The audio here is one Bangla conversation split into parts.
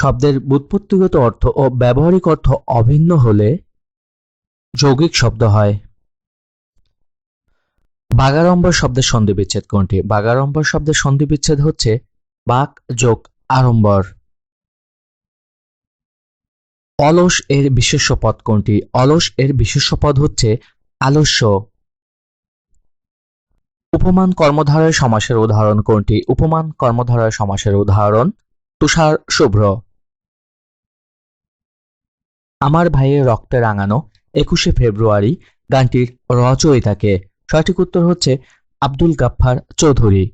শব্দের ব্যুৎপত্তিগত অর্থ ও ব্যবহারিক অর্থ অভিন্ন হলে যৌগিক শব্দ হয়। বাগাড়ম্বর শব্দের সন্ধিবিচ্ছেদ কোনটি? বাগাড়ম্বর শব্দের সন্ধিবিচ্ছেদ হচ্ছে বাক যোগ আড়ম্বর। অলস এর বিশেষ্য পদ কোনটি? অলস এর বিশেষ্য পদ হচ্ছে আলস্য। উপমান কর্মধারয় সমাসের উদাহরণ কোনটি? উপমান কর্মধারয় সমাসের উদাহরণ তুষার শুভ্র। আমার ভাইয়ের রক্তে রাঙানো 21শে ফেব্রুয়ারি গানটির রচয়িতাকে? সঠিক উত্তর হচ্ছে আব্দুল গাফফার চৌধুরী।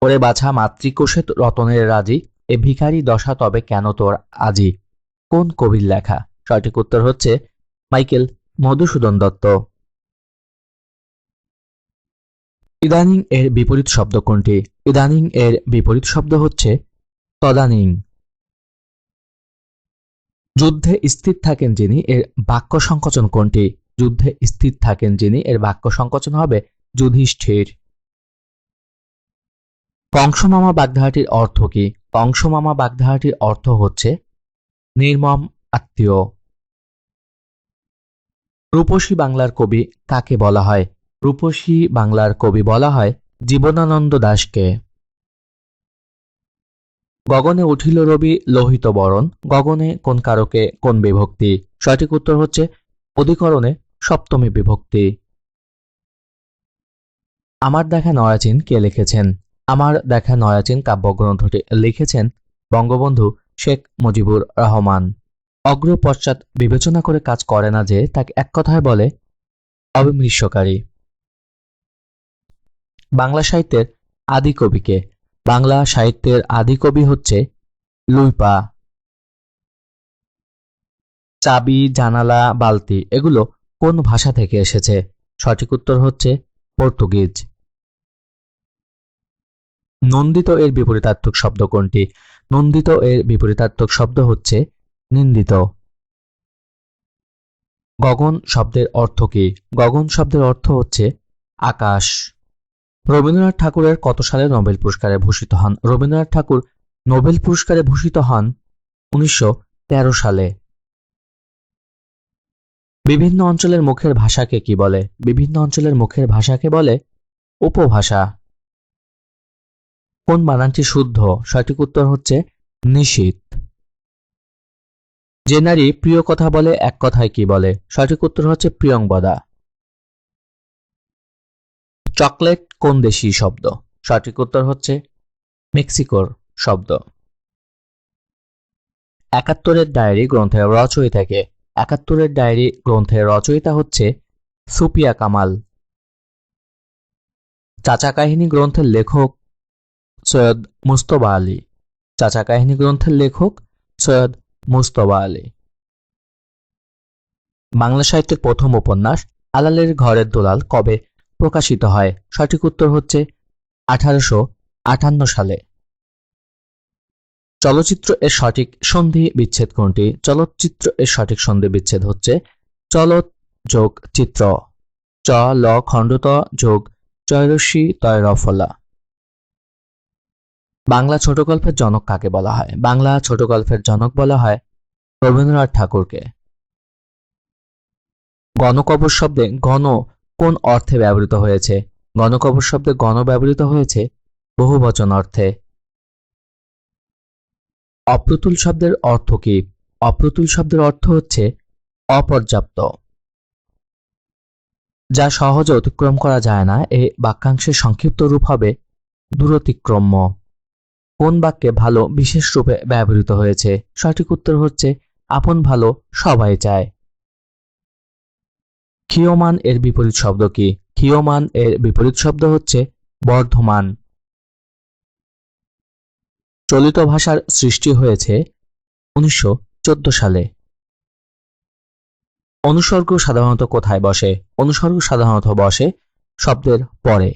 ওরে বাছা মাতৃকোষে রতনের রাজি, এ ভিখারি দশা তবে কেন তোর আজি? কোন কবির লেখা? সঠিক উত্তর হচ্ছে মাইকেল মধুসূদন দত্ত। ইদানিং এর বিপরীত শব্দ কোনটি? ইদানিং এর বিপরীত শব্দ হচ্ছে তদানীং। যুদ্ধে স্থির থাকেন যিনি, এর বাক্য সংকোচন কোনটি? যুদ্ধে স্থির থাকেন যিনি, এর বাক্য সংকোচন হবে যুধিষ্ঠির। কংসমামা বাগধারাটির অর্থ কি? কংসমামা বাগধারাটির অর্থ হচ্ছে নির্মম আত্মীয়। রূপসী বাংলার কবি কাকে বলা হয়? রূপসী বাংলার কবি বলা হয় জীবনানন্দ দাশকে। গগনে উঠিল রবি লোহিত বরণ, গগনে কোন কারকে কোন বিভক্তি? সঠিক উত্তর হচ্ছে অধিকরণে সপ্তমী বিভক্তি। আমার দেখা নয়াচিন কে লিখেছেন? আমার দেখা নয়াচিন কাব্যগ্রন্থটি লিখেছেন বঙ্গবন্ধু শেখ মুজিবুর রহমান। অগ্র পশ্চাৎ বিবেচনা করে কাজ করে না যে, তাকে এক কথায় বলে অবিমৃষ্যকারী। বাংলা সাহিত্যের আদি কবিকে? বাংলা সাহিত্যের আদি কবি হচ্ছে লুইপা। চাবি, জানালা, বালতি এগুলো কোন ভাষা থেকে এসেছে? সঠিক উত্তর হচ্ছে পর্তুগিজ। নন্দিত এর বিপরীতার্থক শব্দ কোনটি? নন্দিত এর বিপরীতার্থক শব্দ হচ্ছে নিন্দিত। গগন শব্দের অর্থ কি? গগন শব্দের অর্থ হচ্ছে আকাশ। রবীন্দ্রনাথ ঠাকুরের কত সালে নোবেল পুরস্কারে ভূষিত হন? রবীন্দ্রনাথ ঠাকুর নোবেল পুরস্কারে ভূষিত হন 1913 সালে। বিভিন্ন অঞ্চলের মুখের ভাষাকে কি বলে? বিভিন্ন অঞ্চলের মুখের ভাষাকে বলে উপভাষা। কোন বানানটি শুদ্ধ? সঠিক উত্তর হচ্ছে নিশীথ। যে নারী প্রিয় কথা বলে এক কথায় কি বলে? সঠিক উত্তর হচ্ছে প্রিয়ংবদা। চকলেট কোন দেশি শব্দ? সঠিক উত্তর হচ্ছে মেক্সিকোর শব্দ। ৭১-এর ডায়েরি গ্রন্থের রচয়িতাকে? ৭১-এর ডায়েরি গ্রন্থের রচয়িতা হচ্ছে সুফিয়া কামাল। চাচা কাহিনী গ্রন্থের লেখক সৈয়দ মুজতবা আলী। চাচা কাহিনী গ্রন্থের লেখক সৈয়দ মুজতবা আলী। বাংলা সাহিত্যের প্রথম উপন্যাস আলালের ঘরের দুলাল কবে প্রকাশিত হয়? সঠিক উত্তর হচ্ছে 1858 সালে। চলচ্চিত্র এর সঠিক সন্ধি বিচ্ছেদ কোনটি? চলচ্চিত্র এর সঠিক সন্ধি বিচ্ছেদ হচ্ছে চলত যোগ চিত্র। চ ল খণ্ডত যোগ চয়রস্যি তয় রফলা। বাংলা ছোট গল্পের জনক কাকে বলা হয়? বাংলা ছোট গল্পের জনক বলা হয় রবীন্দ্রনাথ ঠাকুরকে। গণকবর শব্দে গণ কোন অর্থে ব্যবহৃত হয়েছে? গণকবর শব্দে গণ ব্যবহৃত হয়েছে বহুবচন অর্থে। অপ্রতুল শব্দের অর্থ কি? অপ্রতুল শব্দের অর্থ হচ্ছে অপর্যাপ্ত। যা সহজে অতিক্রম করা যায় না, এ বাক্যাংশের সংক্ষিপ্ত রূপ হবে দূরতিক্রম্য। কোন বাক্যে ভালো বিশেষ রূপে ব্যবহৃত হয়েছে? সঠিক উত্তর হচ্ছে আপন ভালো সবাই চায়। ক্ষীয়মান এর বিপরীত শব্দ কি? ক্ষীয়মান এর বিপরীত শব্দ হচ্ছে বর্ধমান। চলিত ভাষার সৃষ্টি হয়েছে 1914 সালে। অনুসর্গ সাধারণত কোথায় বসে? অনুসর্গ সাধারণত বসে শব্দের পরে।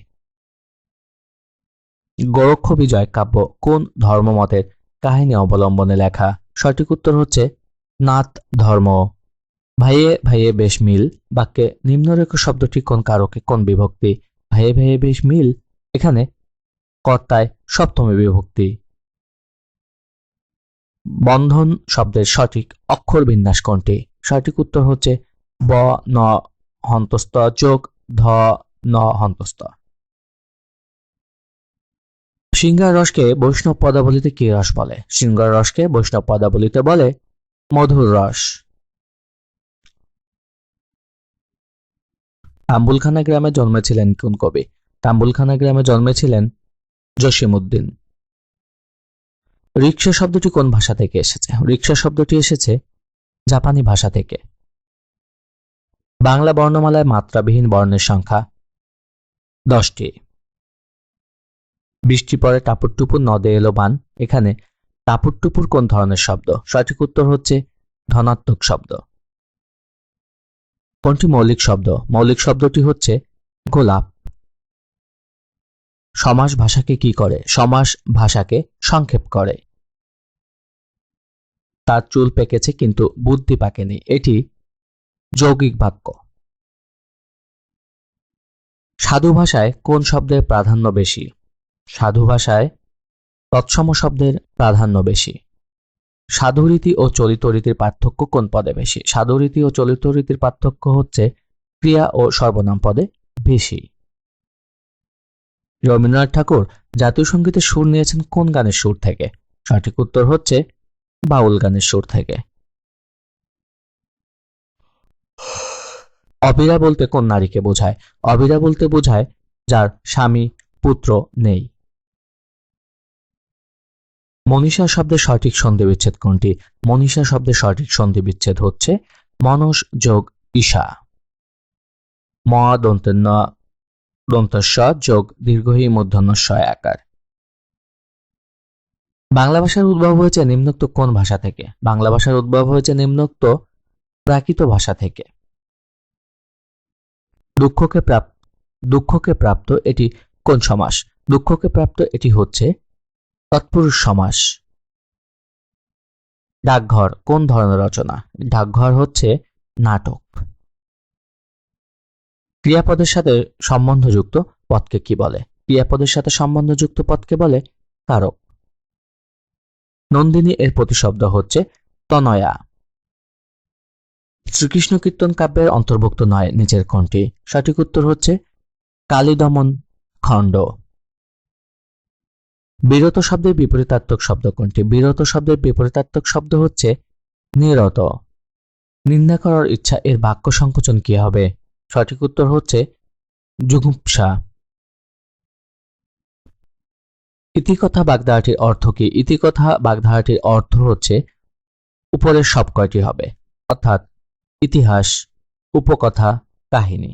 গোরক্ষ বিজয় কাব্য কোন ধর্মমতের কাহিনী অবলম্বনে লেখা? সঠিক উত্তর হচ্ছে নাথ ধর্ম। ভাইয়ে ভাইয়ে বেশ মিল বাক্যে নিম্নরেখ শব্দটি কোন কারকে কোন বিভক্তি? ভাইয়ে ভাইয়ে বেশ মিল এখানে কর্তায় সপ্তমী বিভক্তি। বন্ধন শব্দের সঠিক অক্ষর বিন্যাস কোনটি? সঠিক উত্তর হচ্ছে ব ন হন্তস্থ যোগ ধ ন হন্তস্থ। সিংহার রসকে বৈষ্ণব পদাবলিতে কি রস বলে? সিংহার রসকে বৈষ্ণব পদাবলিতে বলে মধুর রস। তাম্বুলখানা গ্রামে জন্মেছিলেন কোন কবি? তাম্বুলখানা গ্রামে জন্মেছিলেন জসিমউদ্দিন। রিকশা শব্দটি কোন ভাষা থেকে এসেছে? রিকশা শব্দটি এসেছে জাপানি ভাষা থেকে। বাংলা বর্ণমালায় মাত্রাবিহীন বর্ণের সংখ্যা 10টি। বৃষ্টি পরে টাপুর টুপুর নদে এলো বান, এখানে টাপুর টুপুর কোন ধরনের শব্দ? সঠিক উত্তর হচ্ছে ধনাত্মক শব্দ। কোনটি মৌলিক শব্দ? মৌলিক শব্দটি হচ্ছে গোলাপ। সমাস ভাষাকে কি করে? সমাস ভাষাকে সংক্ষেপ করে। তার চুল পেকেছে কিন্তু বুদ্ধি পাকেনি, এটি যৌগিক বাক্য। সাধু ভাষায় কোন শব্দের প্রাধান্য বেশি? সাধু ভাষায় তৎসম শব্দের প্রাধান্য বেশি। সাধুরীতি ও চলিত রীতির পার্থক্য কোন পদে বেশি? সাধুরীতি ও চলিত রীতির পার্থক্য হচ্ছে ক্রিয়া ও সর্বনাম পদে বেশি। রবীন্দ্রনাথ ঠাকুর জাতীয় সঙ্গীতের সুর নিয়েছেন কোন গানের সুর থেকে? সঠিক উত্তর হচ্ছে বাউল গানের সুর থেকে। অবিরা বলতে কোন নারীকে বোঝায়? অবিরা বলতে বোঝায় যার স্বামী পুত্র নেই। মনীষা শব্দের সঠিক সন্ধিবিচ্ছেদ কোনটি? মনীষা শব্দের সঠিক সন্ধিবিচ্ছেদ হচ্ছে মনস যোগ ঈশা। ম দন্তের ন দন্তস্ব যোগ দীর্ঘহী মূর্ধন্যস্ব আকার। বাংলা ভাষার উদ্ভব হয়েছে নিম্নোক্ত কোন ভাষা থেকে? বাংলা ভাষার উদ্ভব হয়েছে নিম্নোক্ত প্রাকৃত ভাষা থেকে। দুঃখকে প্রাপ্ত এটি কোন সমাস? দুঃখকে প্রাপ্ত এটি হচ্ছে তৎপুরুষ সমাস। ডাকঘর কোন ধরনের রচনা? ডাকঘর হচ্ছে নাটক। ক্রিয়াপদের সাথে সম্বন্ধযুক্ত পদকে কি বলে? ক্রিয়াপদের সাথে সম্বন্ধযুক্ত পদকে বলে কারক। নন্দিনী এর প্রতিশব্দ হচ্ছে তনয়া। শ্রীকৃষ্ণ কীর্তন কাব্যের অন্তর্ভুক্ত নয় নিচের কোনটি? সঠিক উত্তর হচ্ছে কালীদমন খণ্ড। বিরত শব্দের বিপরীতার্থক শব্দ কোনটি? বিরত শব্দের বিপরীতার্থক শব্দ হচ্ছে নিরত। নিন্দা করার ইচ্ছা এর বাক্য সংকোচন কি হবে? সঠিক উত্তর হচ্ছে জুগুপ্সা। ইতিকথা বাগধারাটির অর্থ কি? ইতিকথা বাগধারাটির অর্থ হচ্ছে উপরের সব কয়টি হবে, অর্থাৎ ইতিহাস, উপকথা, কাহিনী।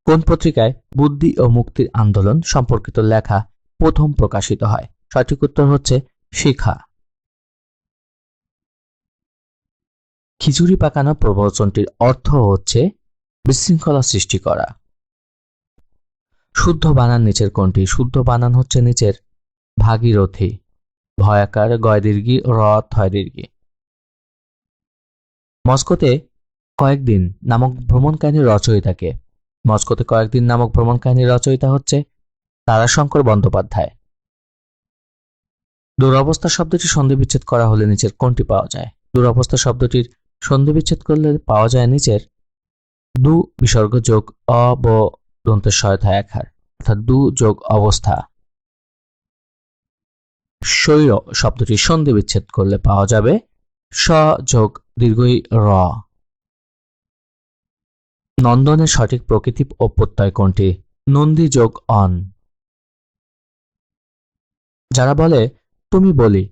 কোন পত্রিকায় বুদ্ধি ও মুক্তির আন্দোলন সম্পর্কিত লেখা প্রথম প্রকাশিত হয়? সঠিক উত্তর হচ্ছে শিখা। খিচুড়ি পাকানো প্রবচনটির অর্থ হচ্ছে বিশৃঙ্খলা সৃষ্টি করা। শুদ্ধ বানান নিচের কোনটি? শুদ্ধ বানান হচ্ছে নিচের ভাগীরথী, ভয়াকার, গয় দীর্ঘী, র থয় দীর্ঘী। মস্কোতে কয়েকদিন নামক ভ্রমণ কাহিনীর রচয়িতাকে? মস্কোতে কয়েকদিন নামক ভ্রমণ কাহিনীর রচয়িতা হচ্ছে তারাশঙ্কর বন্দ্যোপাধ্যায়। দুরবস্থা শব্দটি সন্ধিবিচ্ছেদ করা হলে নিচের কোনটি পাওয়া যায়? দুরবস্থা শব্দটির সন্ধিবিচ্ছেদ করলে পাওয়া যায় নিচের দু বিসর্গ যোগ অ ব দন্তের সহায়তায় আকার, অর্থাৎ দু যোগ অবস্থা। শৈর শব্দটি সন্ধিবিচ্ছেদ করলে পাওয়া যাবে স যোগ দীর্ঘই র। নন্দনের সঠিক প্রকৃতি ও প্রত্যয় কোনটি? নন্দী যোগ অন। যারা বলে তুমি বলি,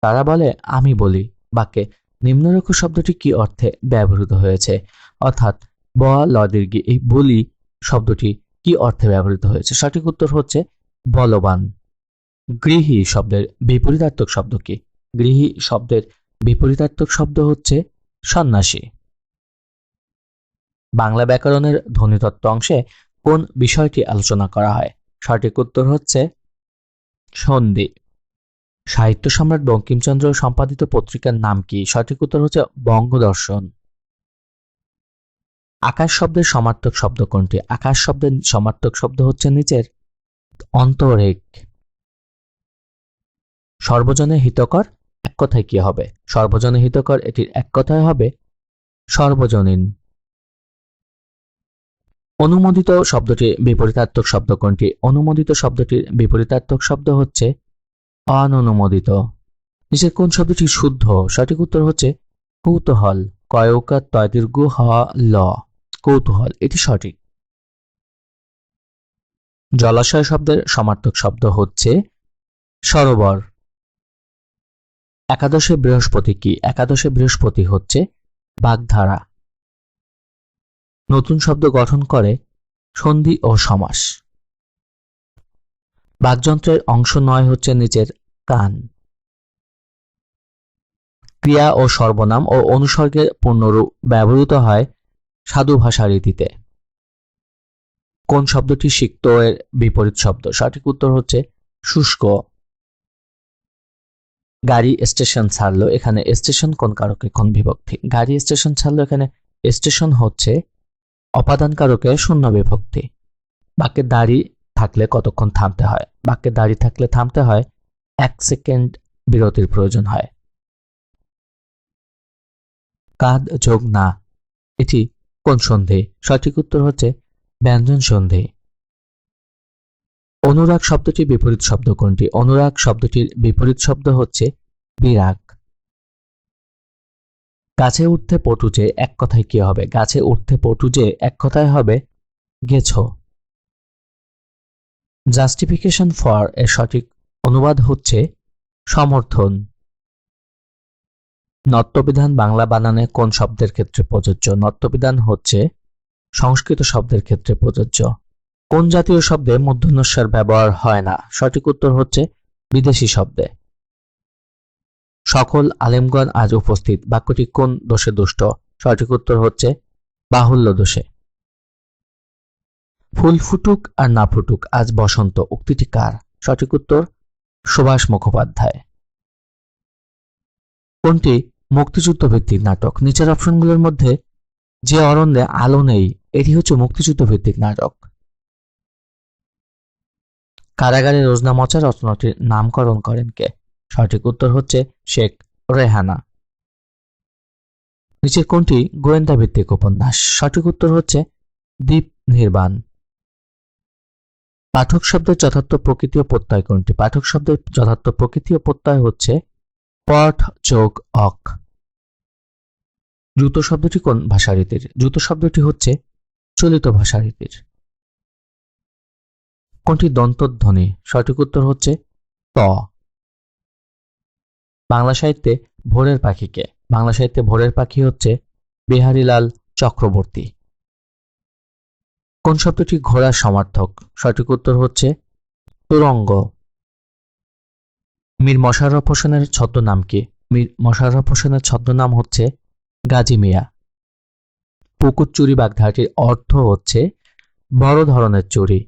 তারা বলে আমি বলি বাক্যে নিম্নরেখ শব্দটি কি অর্থে ব্যবহৃত হয়েছে? অর্থাৎ ব ল দীর্ঘী এই বলি শব্দটি কি অর্থে ব্যবহৃত হয়েছে? সঠিক উত্তর হচ্ছে বলবান। গৃহী শব্দের বিপরীতার্থক শব্দ কি? গৃহী শব্দের বিপরীতার্থক শব্দ হচ্ছে সন্ন্যাসী। বাংলা ব্যাকরণের ধ্বনিতত্ত্ব অংশে কোন বিষয়টি আলোচনা করা হয়? সঠিক উত্তর হচ্ছে সন্ধি। সাহিত্য সম্রাট বঙ্কিমচন্দ্র সম্পাদিত পত্রিকার নাম কি? সঠিক উত্তর হচ্ছে বঙ্গদর্শন। আকাশ শব্দের সমার্থক শব্দ কোনটি? আকাশ শব্দের সমার্থক শব্দ হচ্ছে নিচের অন্তরেক। সর্বজনে হিতকর এক কথায় কি হবে? সর্বজনে হিতকর এটির এক কথায় হবে সর্বজনীন। অনুমোদিত শব্দটির বিপরীতার্থক শব্দ কোনটি? অনুমোদিত শব্দটির বিপরীতার্থক শব্দ হচ্ছে অননুমোদিত। নিচের কোন শব্দটি শুদ্ধ? সঠিক উত্তর হচ্ছে কৌতূহল। কয়ৌকার তয় দীর্ঘ হ ল, কৌতূহল, এটি সঠিক। জলাশয় শব্দের সমার্থক শব্দ হচ্ছে সরোবর। একাদশে বৃহস্পতি কি? একাদশে বৃহস্পতি হচ্ছে বাগধারা। নতুন শব্দ গঠন করে সন্ধি ও সমাস। বাকযন্ত্রের অংশ 9 হচ্ছে নিচের কান। ক্রিয়া ও সর্বনাম ও অনুসর্গের পূর্ণরূপ ব্যবহৃত হয় সাধু ভাষা রীতিতে। কোন শব্দটি সিক্ত এর বিপরীত শব্দ? সঠিক উত্তর হচ্ছে শুষ্ক। গাড়ি স্টেশন ছাড়লো, এখানে স্টেশন কোন কারকে কোন বিভক্তি? গাড়ি স্টেশন ছাড়লো, এখানে স্টেশন হচ্ছে অপাদান কারকে শূন্য বিভক্তি। বাক্যে দাড়ি থাকলে কতক্ষণ থামতে হয়? বাক্যে দাড়ি থাকলে থামতে হয় 1 সেকেন্ড বিরতির প্রয়োজন হয়। কাদ যোগ না, এটি কোন সন্ধি? সঠিক উত্তর হচ্ছে ব্যঞ্জন সন্ধি। অনুরাগ শব্দটির বিপরীত শব্দ কোনটি? অনুরাগ শব্দটির বিপরীত শব্দ হচ্ছে বিরাগ। গাছে উঠতে পটু যে এক কথায় কি হবে? গাছে উঠতে পটু যে এক কথায় হবে গেছো। জাস্টিফিকেশন ফর এর সঠিক অনুবাদ হচ্ছে সমর্থন। নত্যবিধান বাংলা বানানে কোন শব্দের ক্ষেত্রে প্রযোজ্য? নত্যবিধান হচ্ছে সংস্কৃত শব্দের ক্ষেত্রে প্রযোজ্য। কোন জাতীয় শব্দে মূর্ধন্যস্বর ব্যবহার হয় না? সঠিক উত্তর হচ্ছে বিদেশি শব্দে। সকল আলেমগণ আজ উপস্থিত বাক্যটি কোন দোষে দুষ্ট? সঠিক উত্তর হচ্ছে বাহুল্য দোষে। ফুল ফুটুক আর না ফুটুক আজ বসন্ত উক্তিটি কার? সঠিক উত্তর সুভাষ মুখোপাধ্যায়। কোনটি মুক্তিযুদ্ধ ভিত্তিক নাটক? নিচের অপশনগুলোর মধ্যে যে অরণ্যে আলো নেই এটি হচ্ছে মুক্তিযুদ্ধ ভিত্তিক নাটক। কারাগারে রোজনা মচা রচনাটির নামকরণ করেন কে? সঠিক উত্তর হচ্ছে শেখ রেহানা। নিচের কোনটি গোয়েন্দা ভিত্তিক উপন্যাস? সঠিক উত্তর হচ্ছে দ্বীপ নির্বাণ। পাঠক শব্দের যথার্থ প্রকৃতি ও প্রত্যয় কোনটি? পাঠক শব্দের যথার্থ প্রকৃতি ও প্রত্যয় হচ্ছে পঠ যোগ অক। দ্রুত শব্দটি কোন ভাষারীতির? দ্রুত শব্দটি হচ্ছে চলিত ভাষারীতির। কোনটি দন্তধ্বনি? সঠিক উত্তর হচ্ছে ত। বাংলা সাহিত্যে ভোরের পাখি কে? বাংলা সাহিত্যে ভোরের পাখি হচ্ছে বিহারীলাল চক্রবর্তী। কোন শব্দটি ঘোড়ার সমার্থক? সঠিক উত্তর হচ্ছে তুরঙ্গ। মীর মশাররফ হোসেনের ছদ্মনাম কি? মীর মশাররফ হোসেনের ছদ্মনাম হচ্ছে গাজী মিয়া। পুকুর চুরি বাগধারাটির অর্থ হচ্ছে বড় ধরনের চুরি।